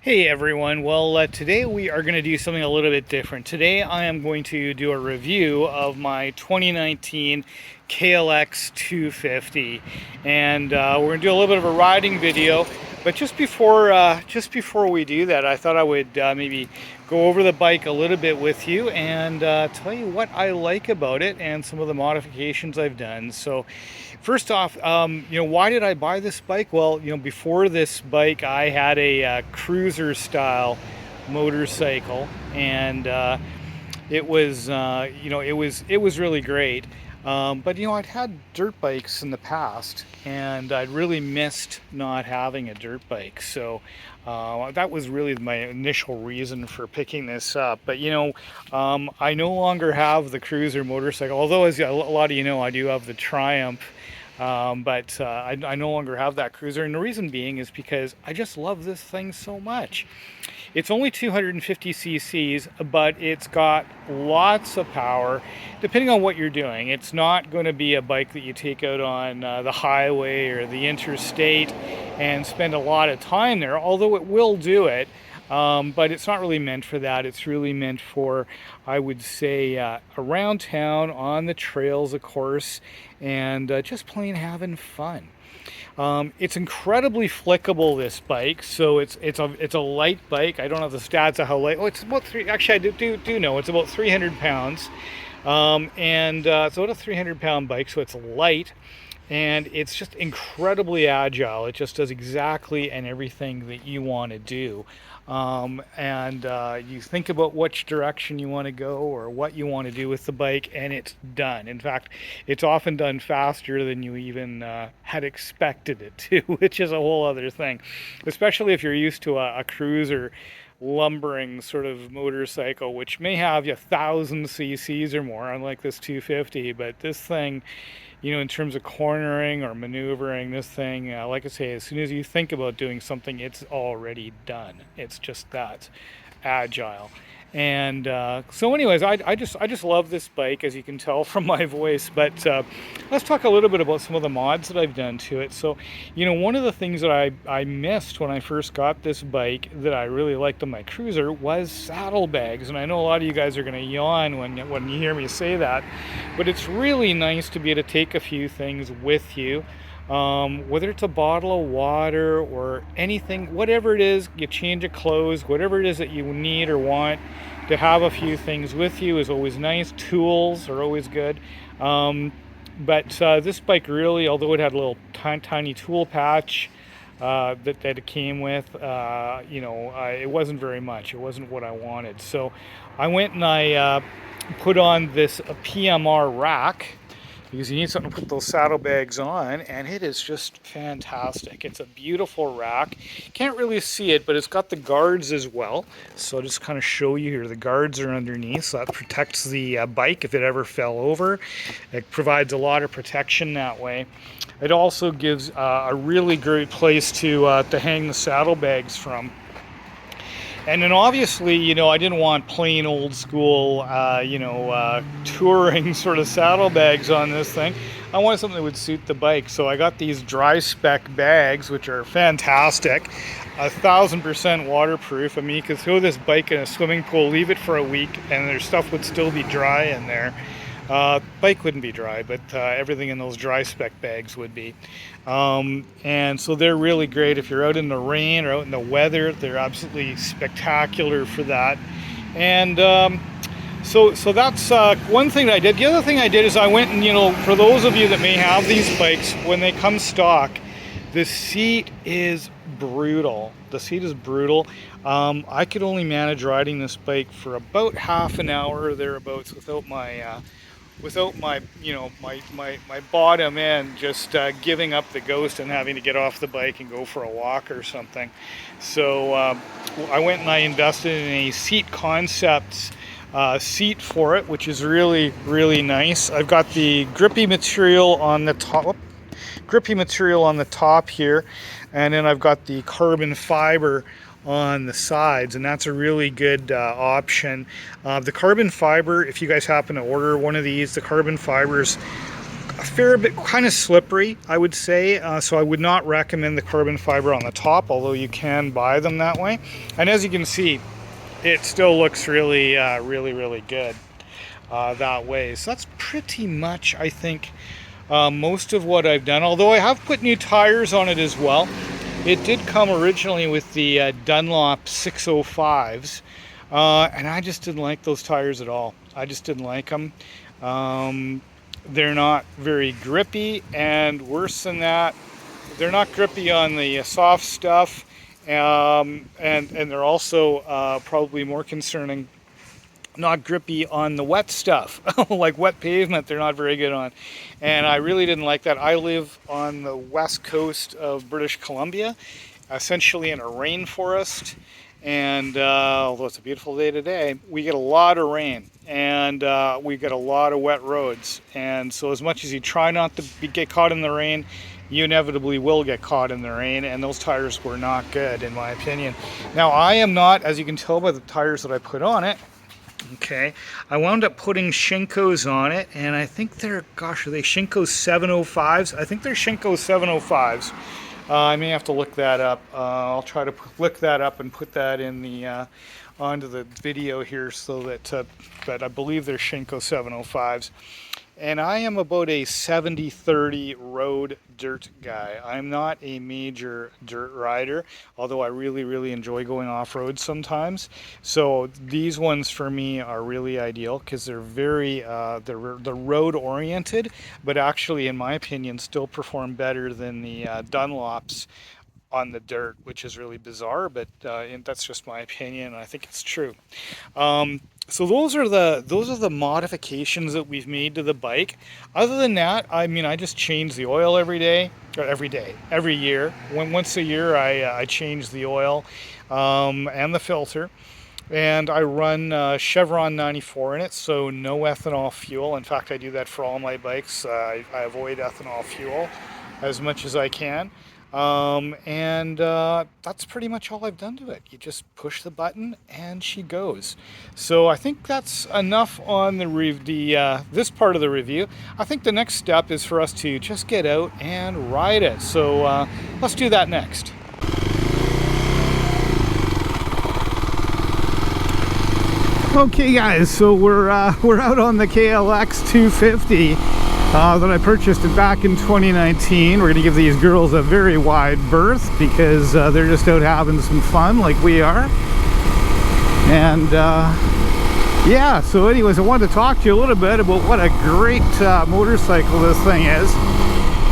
Hey everyone, today we are going to do something a little bit different. Today I am going to do a review of my 2019 KLX 250, and we're going to do a little bit of a riding video. But just before we do that, I thought I would maybe go over the bike a little bit with you and tell you what I like about it and some of the modifications I've done. So, first off, why did I buy this bike? Well, before this bike, I had a cruiser style motorcycle, and it was really great. But I'd had dirt bikes in the past, and I'd really missed not having a dirt bike. So that was really my initial reason for picking this up. But I no longer have the cruiser motorcycle. Although, as a lot of you know, I do have the Triumph. But I no longer have that cruiser, and the reason being is because I just love this thing so much. It's only 250 cc's, but it's got lots of power depending on what you're doing. It's not going to be a bike that you take out on the highway or the interstate and spend a lot of time there, although it will do it. But it's not really meant for that. It's really meant for, I would say, around town, on the trails, of course, and just plain having fun. It's incredibly flickable, this bike. So it's a light bike. I don't have the stats of how light. Oh, it's about three. Actually, I do know it's about 300 pounds, and it's about a 300-pound bike. So it's light, and it's just incredibly agile. It just does exactly and everything that you want to do. And you think about which direction you want to go or what you want to do with the bike, and it's done. In fact, it's often done faster than you even had expected it to, which is a whole other thing, especially if you're used to a cruiser lumbering sort of motorcycle, which may have 1,000 cc's or more, unlike this 250. But this thing, in terms of cornering or maneuvering, this thing, like I say, as soon as you think about doing something, it's already done. It's just that agile. And so anyways, I just love this bike, as you can tell from my voice. But let's talk a little bit about some of the mods that I've done to it. So one of the things that I missed when I first got this bike that I really liked on my cruiser was saddlebags. And I know a lot of you guys are going to yawn when you hear me say that, but it's really nice to be able to take a few things with you. Whether it's a bottle of water or anything, whatever it is, you change of clothes, whatever it is that you need or want, to have a few things with you is always nice. Tools are always good. But this bike really, although it had a little tiny tool patch that it came with, it wasn't very much. It wasn't what I wanted. So I went and I put on this PMR rack, because you need something to put those saddlebags on, and it is just fantastic. It's a beautiful rack. Can't really see it, but it's got the guards as well. So I'll just kind of show you here. The guards are underneath, so that protects the bike if it ever fell over. It provides a lot of protection that way. It also gives a really great place to hang the saddlebags from. And then obviously, I didn't want plain old school, touring sort of saddlebags on this thing. I wanted something that would suit the bike. So I got these dry spec bags, which are fantastic. 1,000% waterproof. I mean, you could throw this bike in a swimming pool, leave it for a week, and their stuff would still be dry in there. Bike wouldn't be dry, but everything in those dry spec bags would be. And so they're really great if you're out in the rain or out in the weather. They're absolutely spectacular for that. And so that's one thing that I did. The other thing I did is I went and, for those of you that may have these bikes, when they come stock, the seat is brutal. The seat is brutal. I could only manage riding this bike for about half an hour or thereabouts without my my bottom end just giving up the ghost and having to get off the bike and go for a walk or something. So I went and I invested in a Seat Concepts seat for it, which is really, really nice. I've got the grippy material on the top here, and then I've got the carbon fiber on the sides, and that's a really good option. The carbon fiber, if you guys happen to order one of these, the carbon fibers a fair bit, kind of slippery, I would say. So I would not recommend the carbon fiber on the top, although you can buy them that way. And as you can see, it still looks really, really good that way. So that's pretty much, I think, most of what I've done. Although I have put new tires on it as well. It did come originally with the Dunlop 605s, and I just didn't like those tires at all. I just didn't like them. They're not very grippy, and worse than that, they're not grippy on the soft stuff, and they're also probably more concerning, not grippy on the wet stuff. Like wet pavement, they're not very good on. And I really didn't like that. I live on the west coast of British Columbia, essentially in a rainforest. And although it's a beautiful day today, we get a lot of rain, and we get a lot of wet roads. And so as much as you try not to get caught in the rain, you inevitably will get caught in the rain, and those tires were not good, in my opinion. Now, I am not, as you can tell by the tires that I put on it, okay, I wound up putting Shinkos on it, and I think they're, gosh, are they Shinko 705s? I think they're Shinko 705s. I may have to look that up. I'll try to look that up and put that in the onto the video here, so that I believe they're Shinko 705s. And I am about a 70-30 road dirt guy. I'm not a major dirt rider, although I really enjoy going off-road sometimes. So these ones for me are really ideal because they're very they're road oriented, but actually, in my opinion, still perform better than the Dunlops on the dirt, which is really bizarre, but that's just my opinion, and I think it's true. So those are the modifications that we've made to the bike. Other than that, I mean, I just change the oil every year. Once a year, I change the oil and the filter. And I run Chevron 94 in it, so no ethanol fuel. In fact, I do that for all my bikes. I avoid ethanol fuel as much as I can. That's pretty much all I've done to it. You just push the button and she goes. So I think that's enough on this part of the review. I think the next step is for us to just get out and ride it. So let's do that next. Okay guys, so we're out on the KLX 250 that I purchased it back in 2019. We're going to give these girls a very wide berth because they're just out having some fun like we are. And yeah, so anyways, I wanted to talk to you a little bit about what a great motorcycle this thing is.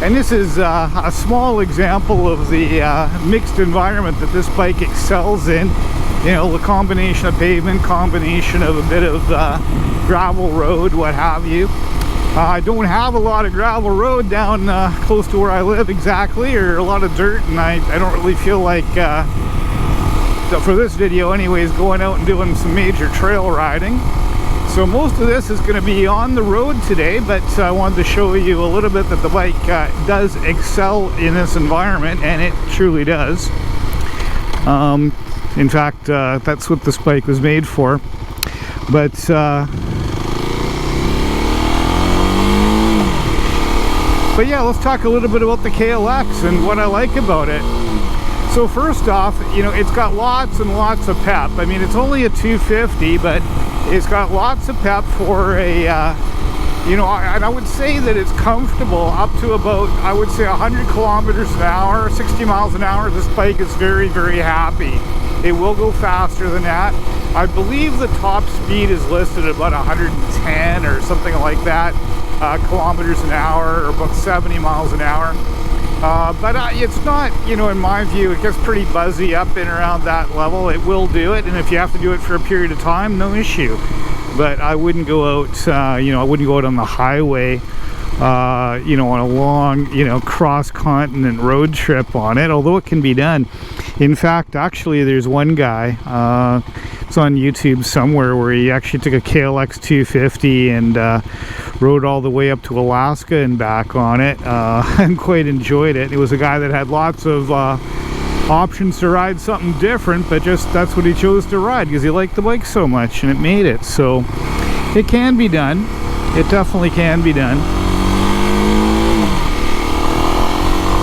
And this is a small example of the mixed environment that this bike excels in. You know, the combination of pavement, combination of a bit of gravel road, what have you. I don't have a lot of gravel road down close to where I live exactly, or a lot of dirt, and I don't really feel like, for this video anyways, going out and doing some major trail riding. So most of this is going to be on the road today, but I wanted to show you a little bit that the bike does excel in this environment, and it truly does. In fact, that's what this bike was made for. But yeah, let's talk a little bit about the KLX and what I like about it. So first off, you know, it's got lots and lots of pep. I mean, it's only a 250, but it's got lots of pep for a, you know, and I would say that it's comfortable up to about, I would say 100 kilometers an hour, 60 miles an hour. This bike is very happy. It will go faster than that. I believe the top speed is listed at about 110 or something like that. Kilometers an hour, or about 70 miles an hour. But it's not, you know, in my view, it gets pretty buzzy up and around that level. It will do it, and if you have to do it for a period of time, no issue. But I wouldn't go out, you know, I wouldn't go out on the highway, you know, on a long, you know, cross-continent road trip on it, although it can be done. In fact, actually, there's one guy, it's on YouTube somewhere, where he actually took a KLX 250 and rode all the way up to Alaska and back on it, and quite enjoyed it. It was a guy that had lots of options to ride something different, but just that's what he chose to ride because he liked the bike so much, and it made it. So it can be done. It definitely can be done.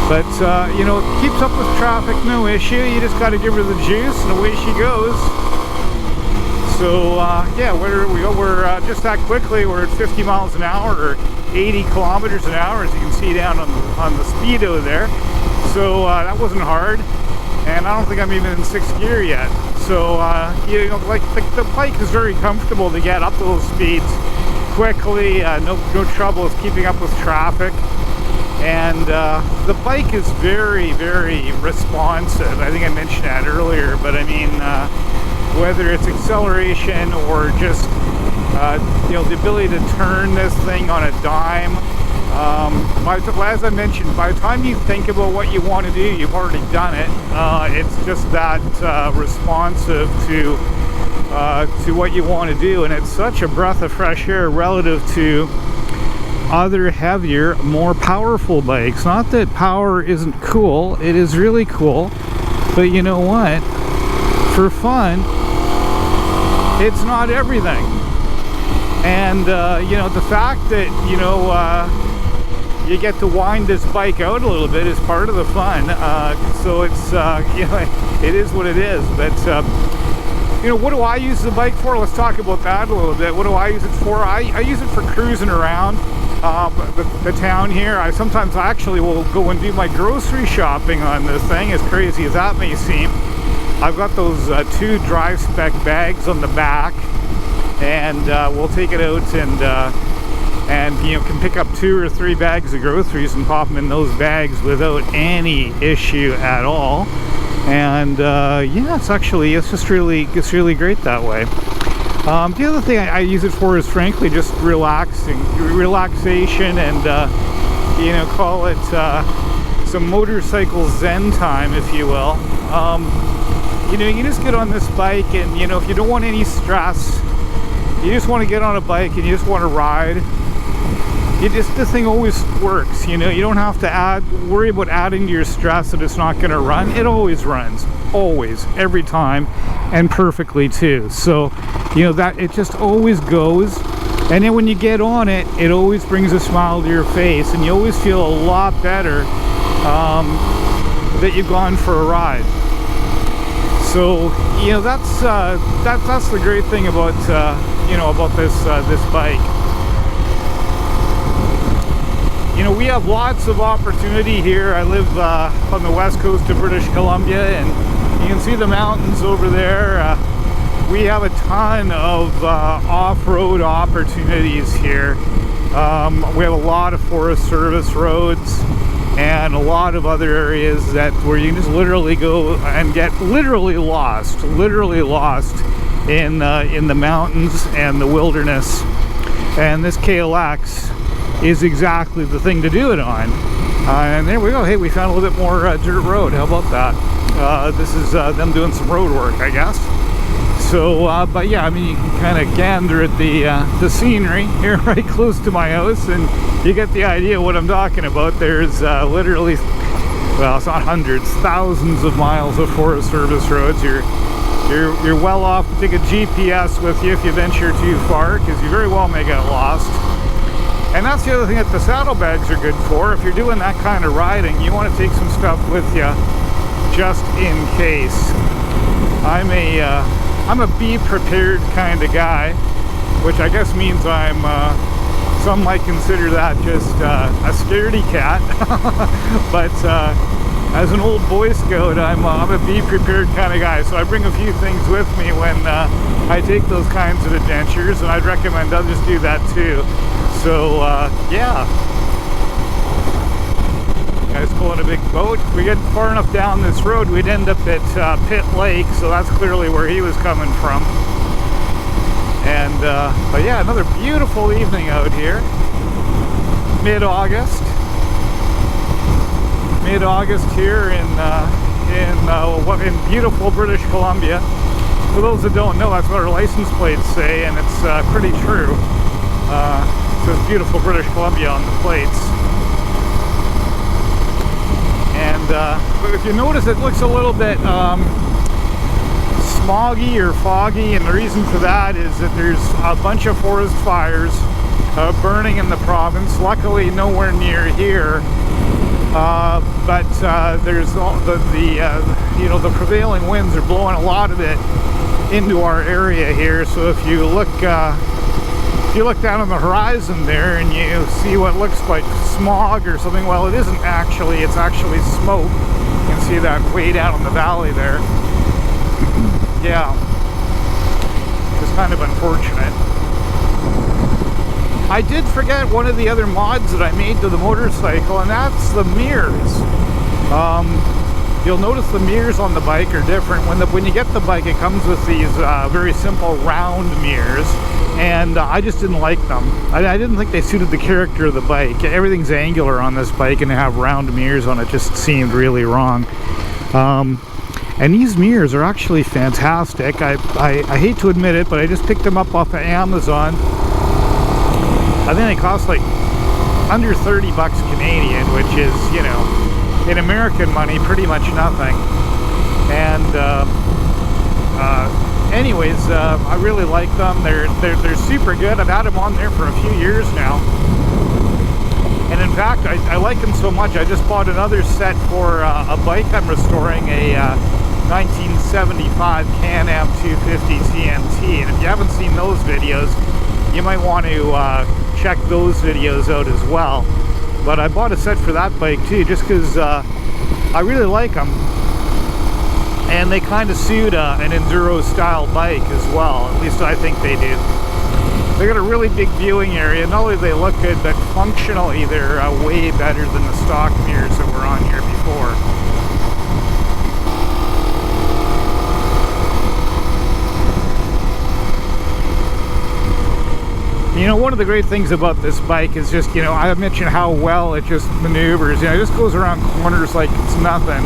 But you know, it keeps up with traffic, no issue. You just got to give her the juice, and away she goes. So yeah, we're just that quickly. We're at 50 miles an hour, or 80 kilometers an hour, as you can see down on the speedo there. So that wasn't hard, and I don't think I'm even in 6th gear yet. So you know, like the bike is very comfortable to get up to those speeds quickly. No trouble with keeping up with traffic. And the bike is very, very responsive. I think I mentioned that earlier, but I mean, whether it's acceleration or just, you know, the ability to turn this thing on a dime. As I mentioned, by the time you think about what you want to do, you've already done it. It's just that responsive to what you want to do, and it's such a breath of fresh air relative to other heavier, more powerful bikes. Not that power isn't cool, it is really cool, but you know what, for fun, it's not everything. And you know, the fact that, you know, you get to wind this bike out a little bit is part of the fun. So it's you know, it is what it is. But you know, what do I use the bike for? Let's talk about that a little bit. What do I use it for? I use it for cruising around the town here. I sometimes actually will go and do my grocery shopping on this thing, as crazy as that may seem. I've got those 2 drive spec bags on the back, and we'll take it out and you know, can pick up 2 or 3 bags of groceries and pop them in those bags without any issue at all. And yeah, it's just really great that way. The other thing I use it for is, frankly, just relaxation, and you know, call it some motorcycle zen time, if you will. You know, you just get on this bike, and you know, if you don't want any stress, you just want to get on a bike and you just want to ride. This thing always works. You know, you don't have to worry about adding to your stress that it's not going to run. It always runs, always, every time, and perfectly too. So, you know, that it just always goes. And then when you get on it, it always brings a smile to your face, and you always feel a lot better that you've gone for a ride. So, you know, that's the great thing about you know, about this bike. You know, we have lots of opportunity here. I live on the west coast of British Columbia, and you can see the mountains over there. We have a ton of off-road opportunities here. We have a lot of Forest Service roads and a lot of other areas where you can just literally go and get literally lost in the mountains and the wilderness. And this KLX is exactly the thing to do it on. And there we go. Hey, we found a little bit more dirt road. How about that? This is them doing some road work, I guess. So, but yeah, I mean, you can kind of gander at the scenery here right close to my house, and you get the idea what I'm talking about. There's literally, well, it's not hundreds, thousands of miles of Forest Service roads. You're well off to take a GPS with you if you venture too far, because you very well may get lost. And that's the other thing that the saddlebags are good for. If you're doing that kind of riding, you want to take some stuff with you just in case. I'm a be prepared kind of guy, which I guess means some might consider that just a scaredy cat. But as an old Boy Scout, I'm a be prepared kind of guy. So I bring a few things with me when I take those kinds of adventures, and I'd recommend others do that too. So yeah, guys pulling a big boat. If we get far enough down this road, we'd end up at Pitt Lake, so that's clearly where he was coming from. And but yeah, another beautiful evening out here, mid-August here in beautiful British Columbia. For those that don't know, that's what our license plates say, and it's pretty true. It says beautiful British Columbia on the plates. And but if you notice, it looks a little bit smoggy or foggy, and the reason for that is that there's a bunch of forest fires burning in the province. Luckily nowhere near here, but there's all the you know, the prevailing winds are blowing a lot of it into our area here. So if you look down on the horizon there and you see what looks like smog or something, well, it isn't actually. It's actually smoke. You can see that way down in the valley there. Yeah, it's kind of unfortunate. I did forget one of the other mods that I made to the motorcycle, and that's the mirrors. You'll notice the mirrors on the bike are different. When you get the bike, it comes with these very simple round mirrors, and I just didn't like them. I didn't think they suited the character of the bike. Everything's angular on this bike, and to have round mirrors on it just seemed really wrong. And these mirrors are actually fantastic. I hate to admit it, but I just picked them up off of Amazon. I think they cost like under 30 bucks Canadian, which is, you know, in American money, pretty much nothing. And anyways, I really like them. They're super good. I've had them on there for a few years now. And in fact, I like them so much, I just bought another set for a bike I'm restoring, a 1975 Can-Am 250 TNT. And if you haven't seen those videos, you might want to check those videos out as well. But I bought a set for that bike too, just because I really like them, and they kind of suit an Enduro style bike as well. At least I think they do. They got a really big viewing area. Not only do they look good, but functionally they're way better than the stock mirrors that were on here before. You know, one of the great things about this bike is just, you know, I mentioned how well it just maneuvers. You know, it just goes around corners like it's nothing.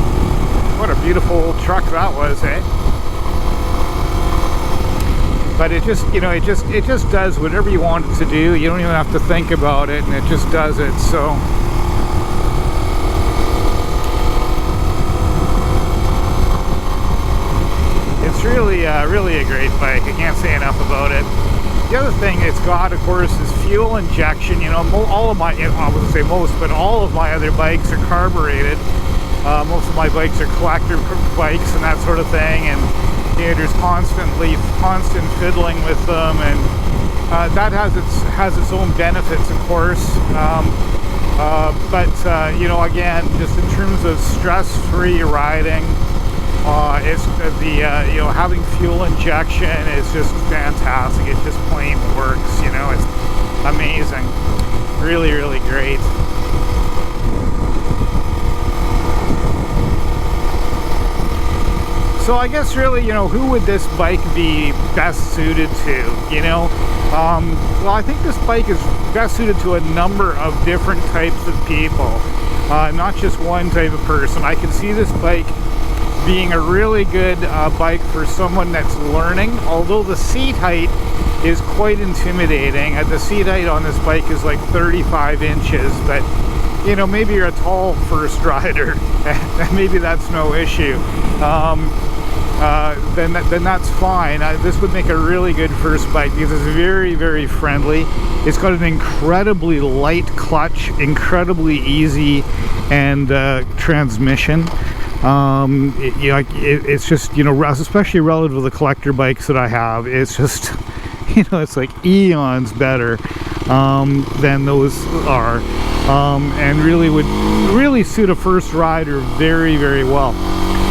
What a beautiful truck that was, eh? But it just, you know, it just does whatever you want it to do. You don't even have to think about it, and it just does it. So it's really, really a great bike. I can't say enough about it. The other thing it's got, of course, is fuel injection. You know, all of my, I wouldn't say most, but all of my other bikes are carbureted. Most of my bikes are collector bikes and that sort of thing, and you know, there's constant fiddling with them, and that has its own benefits, of course. But you know, again, just in terms of stress-free riding, it's you know, having fuel injection is just fantastic. It just plain works. You know, it's amazing. Really, really great. So I guess really, you know, who would this bike be best suited to? You know, well, I think this bike is best suited to a number of different types of people, not just one type of person. I can see this bike being a really good bike for someone that's learning, although the seat height is quite intimidating. The seat height on this bike is like 35 inches, but you know, maybe you're a tall first rider, and maybe that's no issue. Then that's fine. This would make a really good first bike because it's very, very friendly. It's got an incredibly light clutch, incredibly easy and transmission. It's just, you know, especially relative to the collector bikes that I have, it's just, you know, it's like eons better than those are, and really would really suit a first rider very, very well.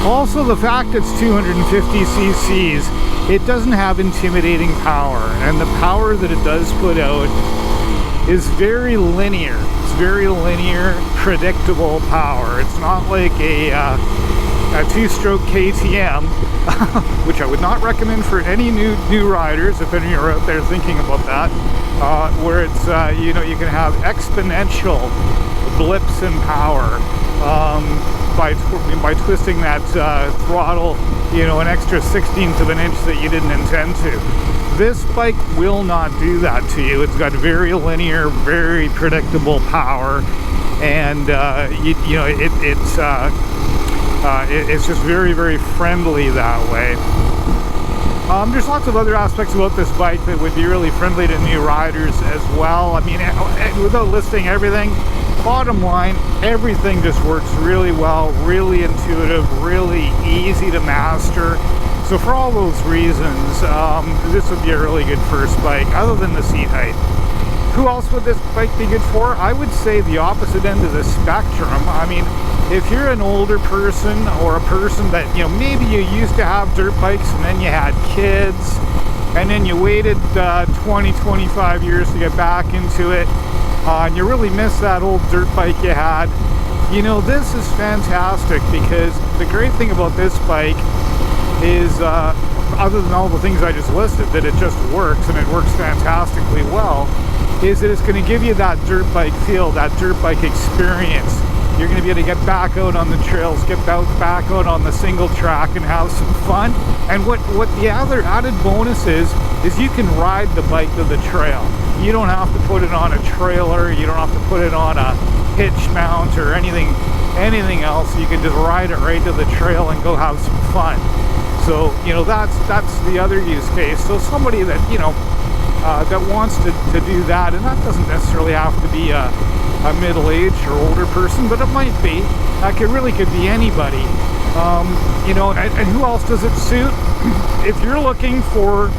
Also, the fact it's 250 cc's, it doesn't have intimidating power, and the power that it does put out is very linear. It's very linear, predictable power. It's not like a two-stroke KTM, which I would not recommend for any new riders, if any of you are out there thinking about that, where it's, you know, you can have exponential blips in power by twisting that throttle, you know, an extra 1/16 of an inch that you didn't intend to. This bike will not do that to you. It's got very linear, very predictable power, and you know, it's just very, very friendly that way. There's lots of other aspects about this bike that would be really friendly to new riders as well. I mean, without listing everything, bottom line, everything just works really well, really intuitive, really easy to master. So for all those reasons, this would be a really good first bike, other than the seat height. Who else would this bike be good for? I would say the opposite end of the spectrum. I mean, if you're an older person, or a person that, you know, maybe you used to have dirt bikes and then you had kids, and then you waited 20, 25 years to get back into it, and you really miss that old dirt bike you had, you know, this is fantastic, because the great thing about this bike is, other than all the things I just listed, that it just works, and it works fantastically well, is that it's going to give you that dirt bike feel, that dirt bike experience. You're going to be able to get back out on the trails, get back out on the single track and have some fun. And what the other added bonus is you can ride the bike to the trail. You don't have to put it on a trailer, you don't have to put it on a hitch mount or anything else. You can just ride it right to the trail and go have some fun. So, you know, that's the other use case. So somebody that, you know, that wants to do that, and that doesn't necessarily have to be a middle-aged or older person, but it might be. It really could be anybody. You know, and who else does it suit? If you're looking for,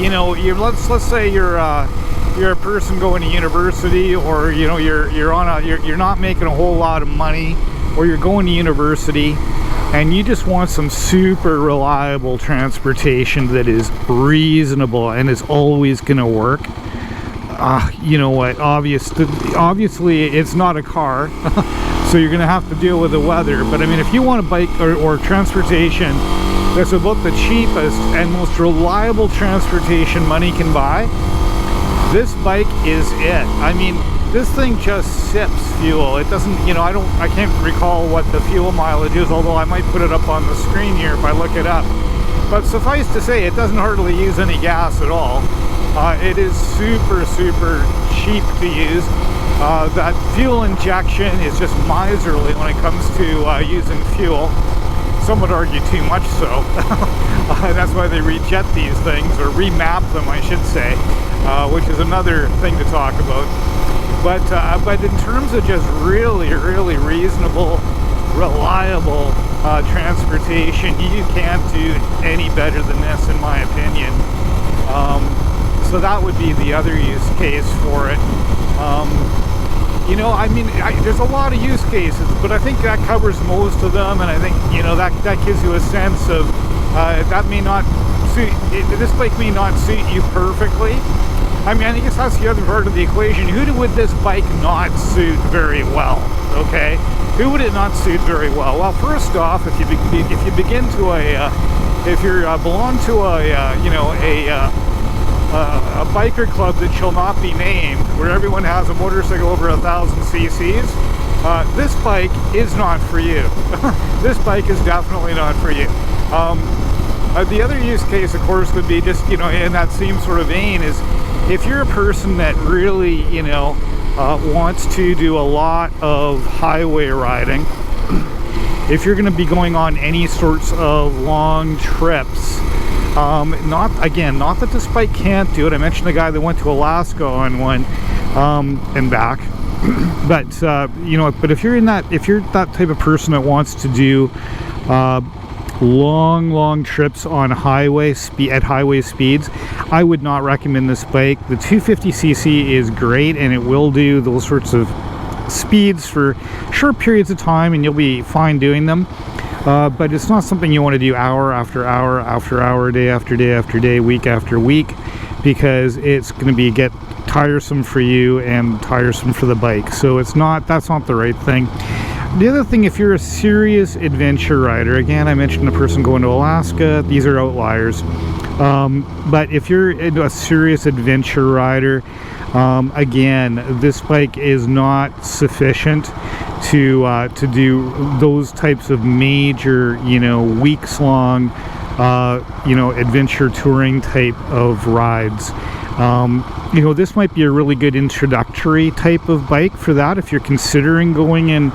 you know, let's say you're a person going to university, or you know, you're not making a whole lot of money, or you're going to university, and you just want some super reliable transportation that is reasonable and is always going to work. You know what, obviously it's not a car, so you're going to have to deal with the weather. But I mean, if you want a bike or transportation that's about the cheapest and most reliable transportation money can buy, this bike is it. I mean, this thing just sips fuel. It doesn't, you know, I can't recall what the fuel mileage is, although I might put it up on the screen here if I look it up. But suffice to say, it doesn't hardly use any gas at all. It is super cheap to use. That fuel injection is just miserly when it comes to using fuel. Some would argue too much so. That's why they rejet these things, or remap them, I should say, which is another thing to talk about. But in terms of just really reasonable, reliable transportation, you can't do any better than this, in my opinion. So that would be the other use case for it. You know, I mean, there's a lot of use cases, but I think that covers most of them, and I think, you know, that gives you a sense of that may not suit, this bike may not suit you perfectly. I mean, I guess that's the other part of the equation. Who would this bike not suit very well? Okay, who would it not suit very well? Well, first off, if you begin to if you belong to a biker club that shall not be named, where everyone has a motorcycle over 1,000 cc's, this bike is not for you. This bike is definitely not for you. The other use case, of course, would be just, you know, in that same sort of vein, is if you're a person that really, you know, wants to do a lot of highway riding, if you're going to be going on any sorts of long trips, not that this bike can't do it. I mentioned a guy that went to Alaska on one, and back. But you know, but if you're that type of person that wants to do long trips on highway speeds, I would not recommend this bike. The 250cc is great, and it will do those sorts of speeds for short periods of time, and you'll be fine doing them. But it's not something you want to do hour after hour after hour, day after day after day, week after week, because it's going to get tiresome for you and tiresome for the bike. So that's not the right thing. The other thing, if you're a serious adventure rider, again, I mentioned a person going to Alaska, these are outliers, but if you're a serious adventure rider, again, this bike is not sufficient to do those types of major, you know, weeks-long you know, adventure touring type of rides. You know, this might be a really good introductory type of bike for that if you're considering going and,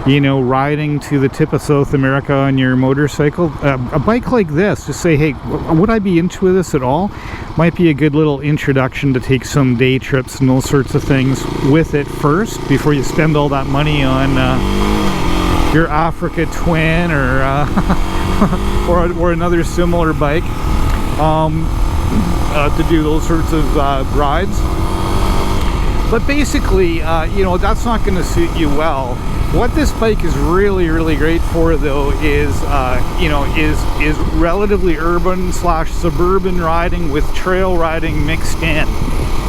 you know, riding to the tip of South America on your motorcycle. A bike like this, just say, hey, would I be into this at all? Might be a good little introduction to take some day trips and those sorts of things with it first before you spend all that money on your Africa Twin or or another similar bike. To do those sorts of rides. But basically, you know, that's not going to suit you well. What this bike is really, really great for, though, is, you know, is relatively urban / suburban riding with trail riding mixed in.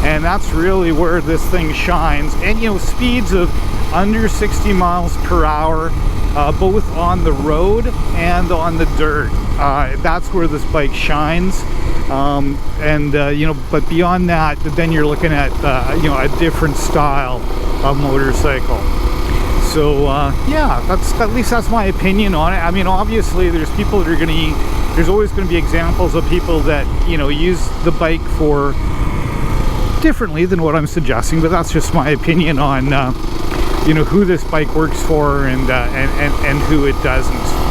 And that's really where this thing shines. And, you know, speeds of under 60 miles per hour, both on the road and on the dirt. That's where this bike shines. You know, but beyond that, then you're looking at, you know, a different style of motorcycle. So, yeah, at least that's my opinion on it. I mean, obviously, there's people that are going to, there's always going to be examples of people that, you know, use the bike for differently than what I'm suggesting, but that's just my opinion on, you know, who this bike works for and who it doesn't.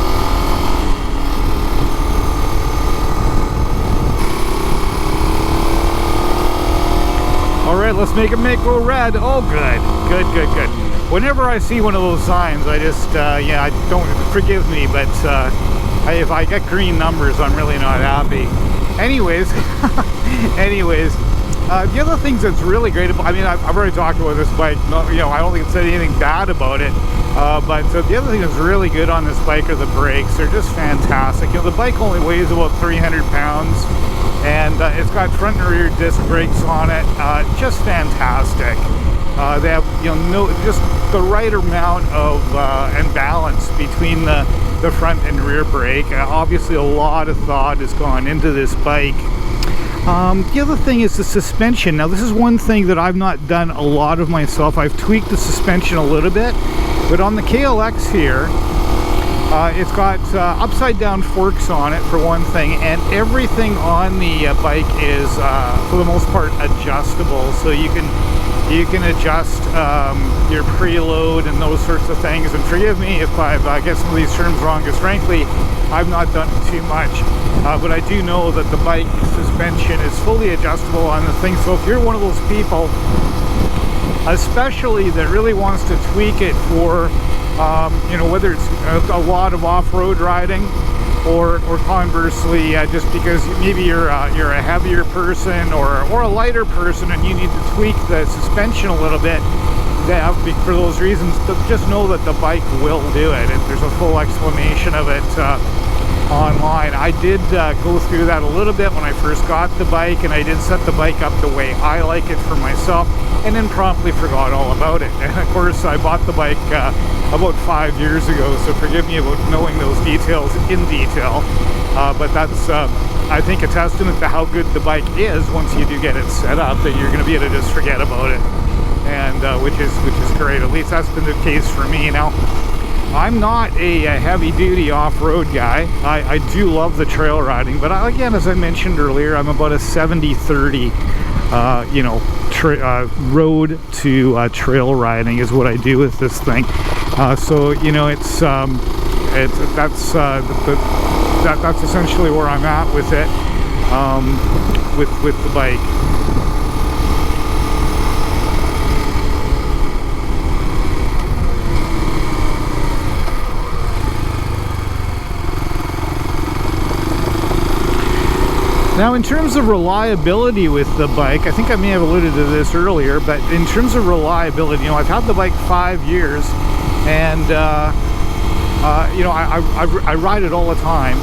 Alright, let's make it go red. Oh, good. Whenever I see one of those signs, I just, yeah, I don't, forgive me, but if I get green numbers, I'm really not happy. Anyways, the other things that's really great about, I mean, I've already talked about this bike, you know, I don't think it said anything bad about it, but the other thing that's really good on this bike are the brakes. They're just fantastic. You know, the bike only weighs about 300 pounds, and it's got front and rear disc brakes on it. Just fantastic. They have, you know, just the right amount of and balance between the front and rear brake. Obviously, a lot of thought has gone into this bike. The other thing is the suspension. Now, this is one thing that I've not done a lot of myself. I've tweaked the suspension a little bit, but on the KLX here, it's got upside down forks on it for one thing, and everything on the bike is for the most part adjustable, so you can adjust your preload and those sorts of things. And forgive me if I get some of these terms wrong, because frankly I've not done it too much, but I do know that the bike suspension is fully adjustable on the thing. So if you're one of those people especially that really wants to tweak it for you know, whether it's a lot of off-road riding, or conversely, just because maybe you're a heavier person or a lighter person and you need to tweak the suspension a little bit, for those reasons, just know that the bike will do it. There's a full explanation of it online. I did go through that a little bit when I first got the bike, and I did set the bike up the way I like it for myself, and then promptly forgot all about it. And of course, I bought the bike about 5 years ago, so forgive me about knowing those details in detail, but that's I think a testament to how good the bike is once you do get it set up, that you're going to be able to just forget about it, and which is great. At least that's been the case for me. Now, I'm not a heavy-duty off-road guy. I do love the trail riding, but again, as I mentioned earlier, I'm about a 70-30, you know, road to trail riding is what I do with this thing. So you know, that's essentially where I'm at with it, with the bike. Now, in terms of reliability with the bike, I think I may have alluded to this earlier, but in terms of reliability, you know, I've had the bike 5 years, and you know, I ride it all the time,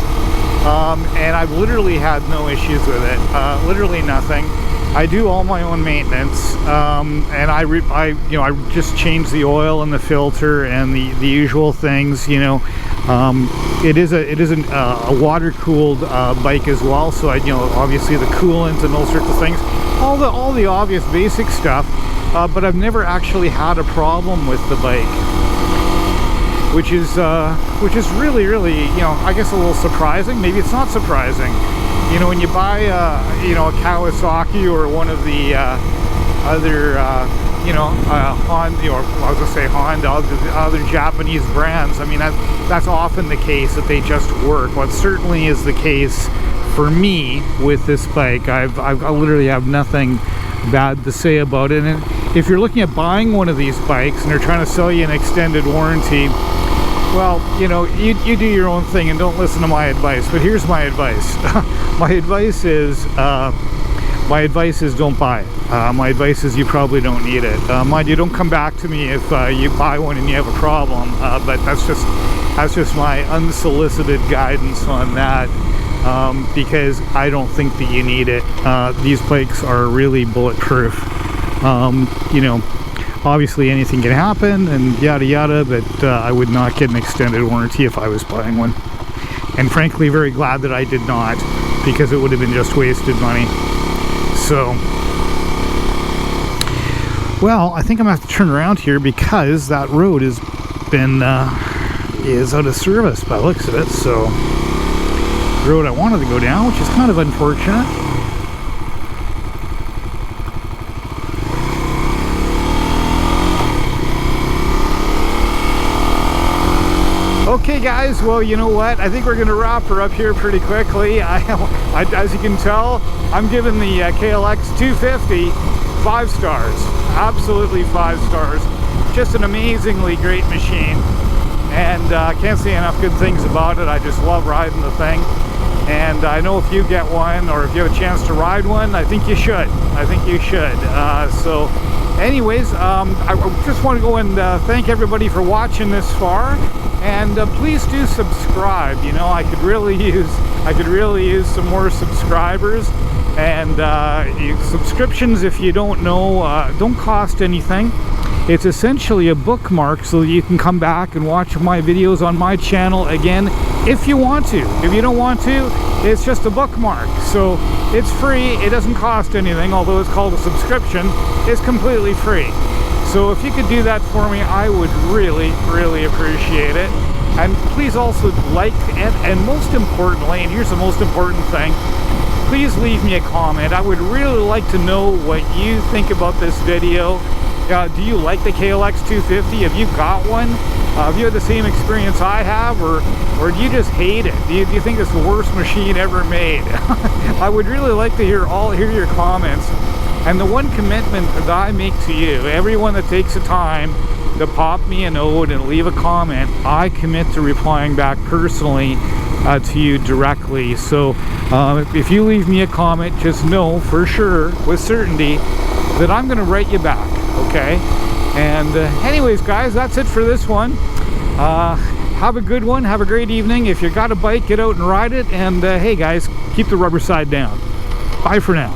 and I've literally had no issues with it, literally nothing. I do all my own maintenance, and I you know, I just change the oil and the filter and the usual things. You know, it is a water-cooled bike as well, so you know, obviously the coolant and those sorts of things, all the obvious basic stuff. But I've never actually had a problem with the bike. which is really, you know, I guess a little surprising. Maybe it's not surprising. You know, when you buy you know, a Kawasaki or one of the other you know, Honda, or I was gonna say Honda, other Japanese brands, I mean, that's often the case, that they just work. Well, it certainly is the case for me with this bike. I literally have nothing bad to say about it. And if you're looking at buying one of these bikes and they're trying to sell you an extended warranty, well, you know, you do your own thing and don't listen to my advice. But here's my advice. My advice is don't buy it. My advice is you probably don't need it. Mind you, don't come back to me if you buy one and you have a problem. But that's just my unsolicited guidance on that. Because I don't think that you need it. These bikes are really bulletproof. You know, obviously anything can happen and yada yada, but I would not get an extended warranty if I was buying one. And frankly, very glad that I did not, because it would have been just wasted money. So, well, I think I'm gonna have to turn around here because that road has been is out of service by the looks of it. So, the road I wanted to go down, which is kind of unfortunate. Okay guys, well, you know what, I think we're going to wrap her up here pretty quickly. As you can tell, I'm giving the KLX 250 5 stars. Absolutely 5 stars. Just an amazingly great machine, and I can't say enough good things about it. I just love riding the thing, and I know if you get one, or if you have a chance to ride one, I think you should. I think you should. So anyways, I just want to go and thank everybody for watching this far. And please do subscribe. You know, I could really use some more subscribers. And subscriptions, if you don't know, don't cost anything. It's essentially a bookmark so that you can come back and watch my videos on my channel again if you want to. If you don't want to, it's just a bookmark. So it's free. It doesn't cost anything, although it's called a subscription. It's completely free. So if you could do that for me, I would really, really appreciate it. And please also like, and most importantly, and here's the most important thing, please leave me a comment. I would really like to know what you think about this video. Do you like the KLX 250? Have you got one? Have you had the same experience I have, or do you just hate it? Do you think it's the worst machine ever made? I would really like to hear your comments. And the one commitment that I make to you, everyone that takes the time to pop me a note and leave a comment, I commit to replying back personally to you directly. So if you leave me a comment, just know for sure, with certainty, that I'm going to write you back, okay? And anyways, guys, that's it for this one. Have a good one. Have a great evening. If you got a bike, get out and ride it. And hey, guys, keep the rubber side down. Bye for now.